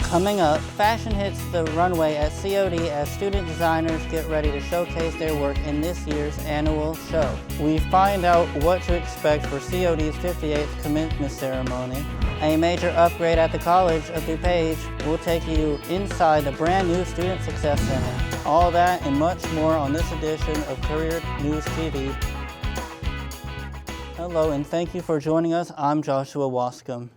Coming up, fashion hits the runway at COD as student designers get ready to showcase their work in this year's annual show. We find out what to expect for COD's 58th commencement ceremony. A major upgrade at the College of DuPage will take you inside the brand new Student Success Center. All that and much more on this edition of Courier News TV. Hello and thank you for joining us. I'm Joshua Wascom.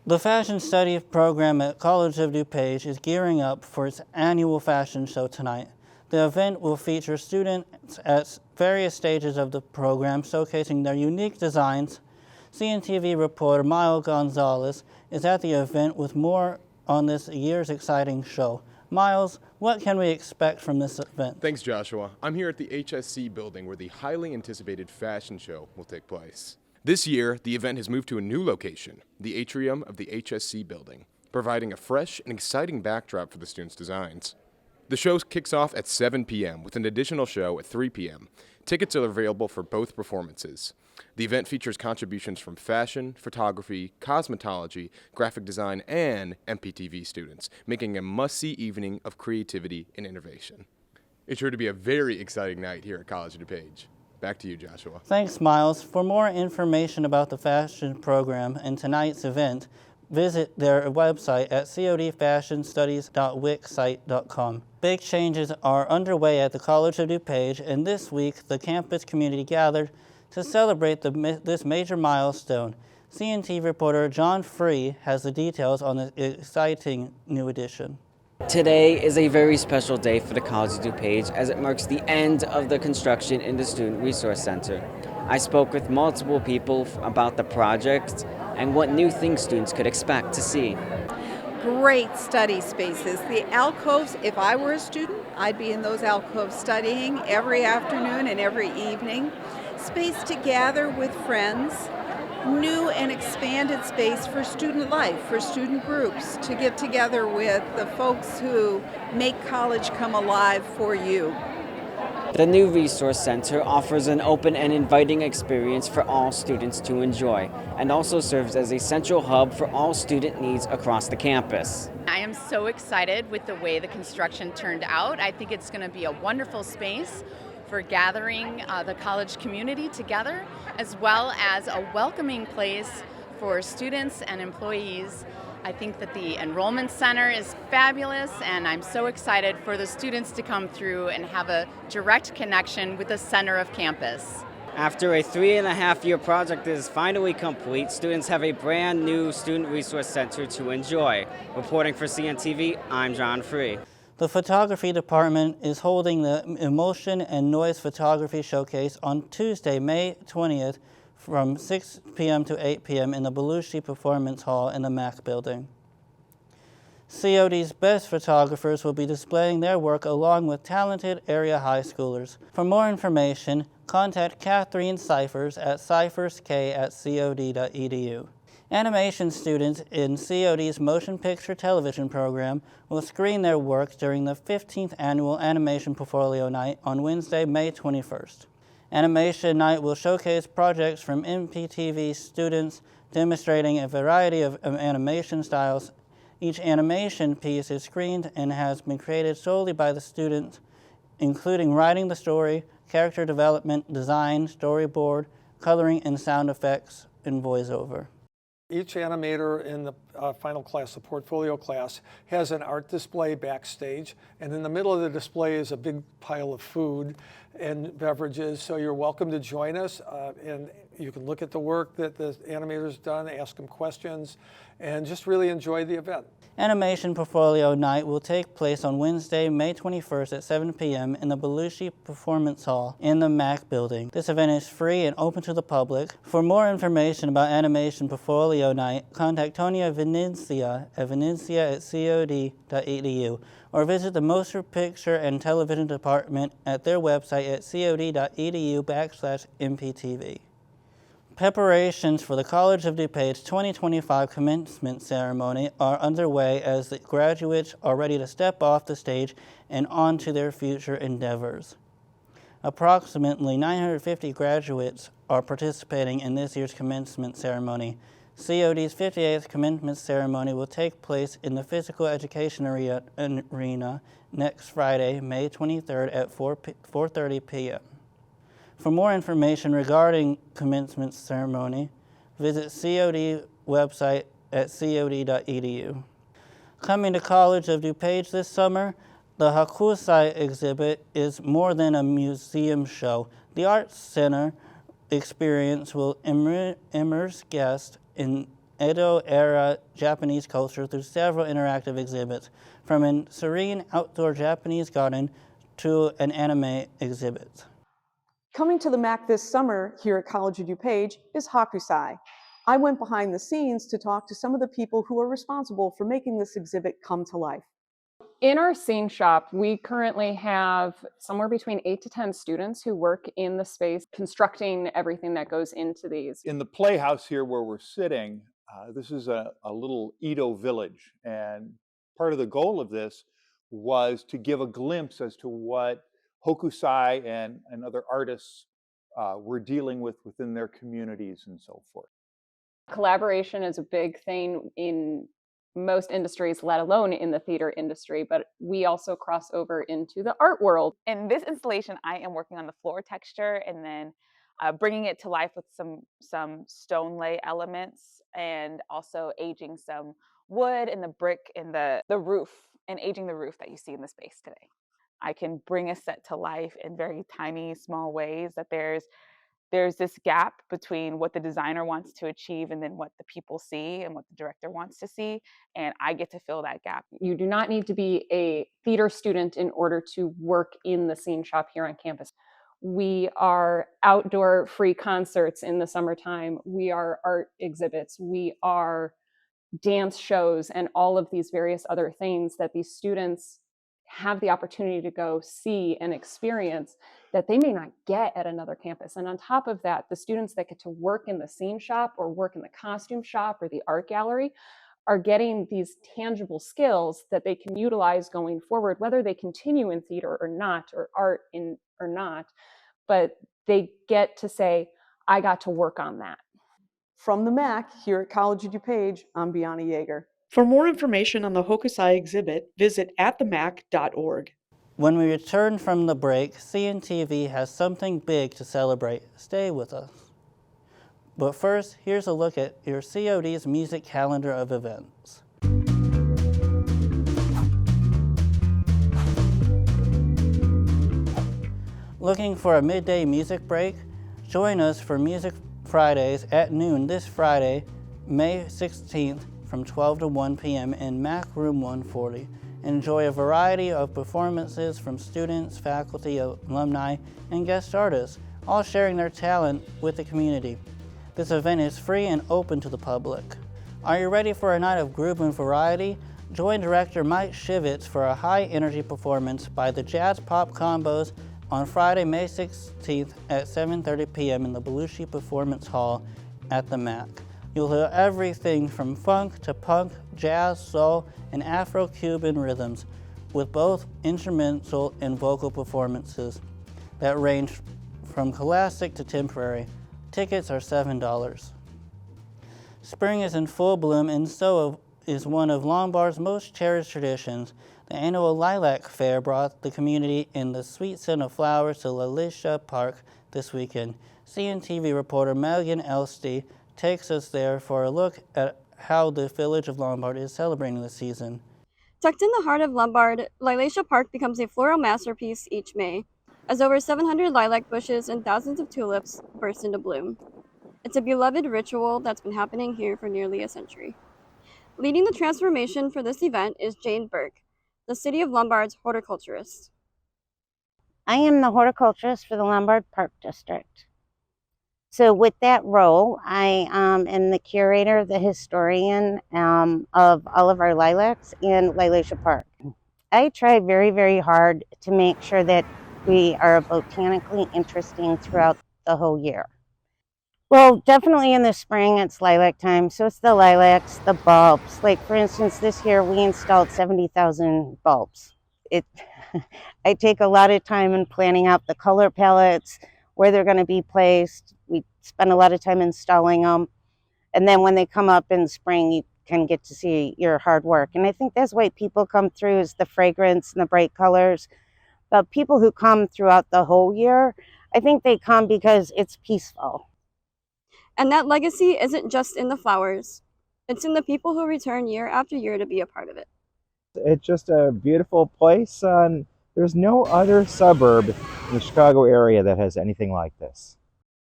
The Fashion Study program at College of DuPage is gearing up for its annual fashion show tonight. The event will feature students at various stages of the program showcasing their unique designs. CNTV reporter Gonzalez is at the event with more on this year's exciting show. Miles, what can we expect from this event? Thanks, Joshua. I'm here at the HSC building where the highly anticipated fashion show will take place. This year, the event has moved to a new location, the atrium of the HSC building, providing a fresh and exciting backdrop for the students' designs. The show kicks off at 7 p.m. with an additional show at 3 p.m. Tickets are available for both performances. The event features contributions from fashion, photography, cosmetology, graphic design, and MPTV students, making a must-see evening of creativity and innovation. It's sure to be a very exciting night here at College of DuPage. Back to you, Joshua. Thanks, Miles. For more information about the fashion program and tonight's event, visit their website at codfashionstudies.wixsite.com. Big changes are underway at the College of DuPage, and this week the campus community gathered to celebrate this major milestone. CNT reporter John Frieh has the details on the exciting new addition. Today is a very special day for the College of DuPage as it marks the end of the construction in the Student Resource Center. I spoke with multiple people about the project and what new things students could expect to see. Great study spaces. The alcoves, if I were a student, I'd be in those alcoves studying every afternoon and every evening. Space to gather with friends. New and expanded space for student life, for student groups, to get together with the folks who make college come alive for you. The new Resource Center offers an open and inviting experience for all students to enjoy, and also serves as a central hub for all student needs across the campus. I am so excited with the way the construction turned out. I think it's going to be a wonderful space for gathering the college community together, as well as a welcoming place for students and employees. I think that the enrollment center is fabulous, and I'm so excited for the students to come through and have a direct connection with the center of campus. After a 3.5-year project is finally complete, students have a brand new Student Resource Center to enjoy. Reporting for CNTV, I'm John Frieh. The photography department is holding the Emotion and Noise Photography Showcase on Tuesday, May 20th from 6 p.m. to 8 p.m. in the Belushi Performance Hall in the MAC building. COD's best photographers will be displaying their work along with talented area high schoolers. For more information, contact Catherine Cyphers at cyphersk@cod.edu. Animation students in COD's Motion Picture Television program will screen their work during the 15th Annual Animation Portfolio Night on Wednesday, May 21st. Animation Night will showcase projects from MPTV students demonstrating a variety of animation styles. Each animation piece is screened and has been created solely by the students, including writing the story, character development, design, storyboard, coloring, and sound effects and voiceover. Each animator in the final class, the portfolio class, has an art display backstage, and in the middle of the display is a big pile of food and beverages, so you're welcome to join us, and you can look at the work that the animator's done, ask them questions, and just really enjoy the event. Animation Portfolio Night will take place on Wednesday, May 21st at 7 p.m. in the Belushi Performance Hall in the MAC building. This event is free and open to the public. For more information about Animation Portfolio Night, contact Tonya Venencia at venencia@cod.edu or visit the Motion Picture and Television Department at their website at cod.edu/MPTV. Preparations for the College of DuPage 2025 commencement ceremony are underway as the graduates are ready to step off the stage and on to their future endeavors. Approximately 950 graduates are participating in this year's commencement ceremony. COD's 58th commencement ceremony will take place in the physical education arena next Friday, May 23rd at 4:30 p.m. For more information regarding commencement ceremony, visit COD website at cod.edu. Coming to College of DuPage this summer, the Hokusai exhibit is more than a museum show. The Arts Center experience will immerse guests in Edo-era Japanese culture through several interactive exhibits, from a serene outdoor Japanese garden to an anime exhibit. Coming to the MAC this summer here at College of DuPage is Hokusai. I went behind the scenes to talk to some of the people who are responsible for making this exhibit come to life. In our scene shop, we currently have somewhere between 8 to 10 students who work in the space, constructing everything that goes into these. In the playhouse here where we're sitting, this is a little Edo village. And part of the goal of this was to give a glimpse as to what Hokusai and other artists were dealing with within their communities and so forth. Collaboration is a big thing in most industries, let alone in the theater industry, but we also cross over into the art world. In this installation, I am working on the floor texture and then bringing it to life with some stone lay elements, and also aging some wood and the brick in the roof, and aging the roof that you see in the space today. I can bring a set to life in very tiny, small ways, that there's this gap between what the designer wants to achieve and then what the people see and what the director wants to see, and I get to fill that gap. You do not need to be a theater student in order to work in the scene shop here on campus. We are outdoor free concerts in the summertime. We are art exhibits. We are dance shows and all of these various other things that these students have the opportunity to go see and experience that they may not get at another campus. And on top of that, the students that get to work in the scene shop or work in the costume shop or the art gallery are getting these tangible skills that they can utilize going forward, whether they continue in theater or not, or art in or not, but they get to say, I got to work on that. From the MAC here at College of DuPage, I'm Bianna Yeager. For more information on the Hokusai exhibit, visit atthemac.org. When we return from the break, CNTV has something big to celebrate. Stay with us. But first, here's a look at your COD's music calendar of events. Looking for a midday music break? Join us for Music Fridays at noon this Friday, May 16th from 12 to 1 p.m. in MAC Room 140. Enjoy a variety of performances from students, faculty, alumni, and guest artists, all sharing their talent with the community. This event is free and open to the public. Are you ready for a night of groove and variety? Join director Mike Shivitz for a high-energy performance by the Jazz Pop Combos on Friday, May 16th at 7:30 p.m. in the Belushi Performance Hall at the MAC. You'll hear everything from funk to punk, jazz, soul, and Afro-Cuban rhythms, with both instrumental and vocal performances that range from classic to contemporary. Tickets are $7. Spring is in full bloom, and so is one of Lombard's most cherished traditions. The annual Lilac Fair brought the community in the sweet scent of flowers to Lalisha Park this weekend. CNTV reporter Megan Elste takes us there for a look at how the village of Lombard is celebrating the season. Tucked in the heart of Lombard, Lalisha Park becomes a floral masterpiece each May, as over 700 lilac bushes and thousands of tulips burst into bloom. It's a beloved ritual that's been happening here for nearly a century. Leading the transformation for this event is Jane Burke, the City of Lombard's horticulturist. I am the horticulturist for the Lombard Park District. So with that role, I am the curator, the historian of all of our lilacs in Lalisha Park. I try very, very hard to make sure that we are botanically interesting throughout the whole year. Well, definitely in the spring, it's lilac time. So it's the lilacs, the bulbs. Like for instance, this year we installed 70,000 bulbs. I take a lot of time in planning out the color palettes, where they're going to be placed. We spend a lot of time installing them. And then when they come up in spring, you can get to see your hard work. And I think that's why people come through, is the fragrance and the bright colors. But people who come throughout the whole year, I think they come because it's peaceful. And that legacy isn't just in the flowers. It's in the people who return year after year to be a part of it. It's just a beautiful place. There's no other suburb in the Chicago area that has anything like this.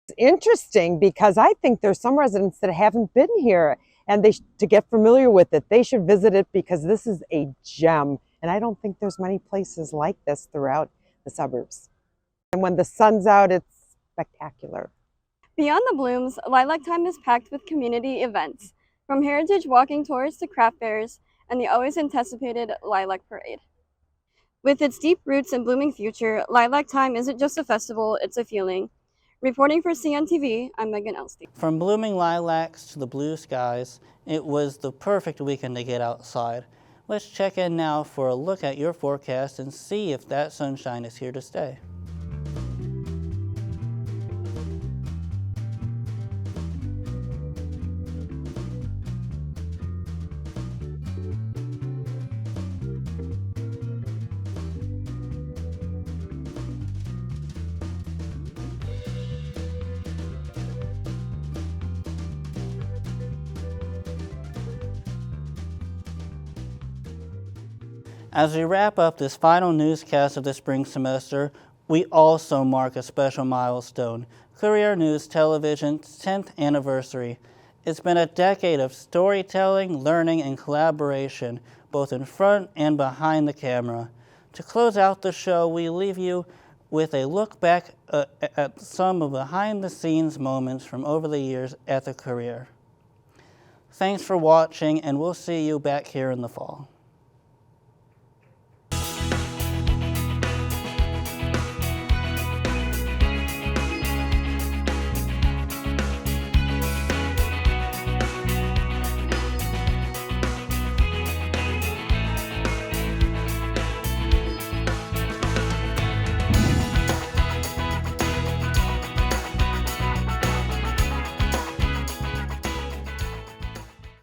It's interesting because I think there's some residents that haven't been here, and to get familiar with it, they should visit it because this is a gem. And I don't think there's many places like this throughout the suburbs. And when the sun's out, it's spectacular. Beyond the blooms, Lilac Time is packed with community events, from heritage walking tours to craft fairs and the always anticipated Lilac Parade. With its deep roots and blooming future, Lilac Time isn't just a festival, it's a feeling. Reporting for CNTV, I'm Megan Elste. From blooming lilacs to the blue skies, it was the perfect weekend to get outside. Let's check in now for a look at your forecast and see if that sunshine is here to stay. As we wrap up this final newscast of the spring semester, we also mark a special milestone, Courier News Television's 10th anniversary. It's been a decade of storytelling, learning, and collaboration, both in front and behind the camera. To close out the show, we leave you with a look back at some of behind-the-scenes moments from over the years at the Courier. Thanks for watching, and we'll see you back here in the fall.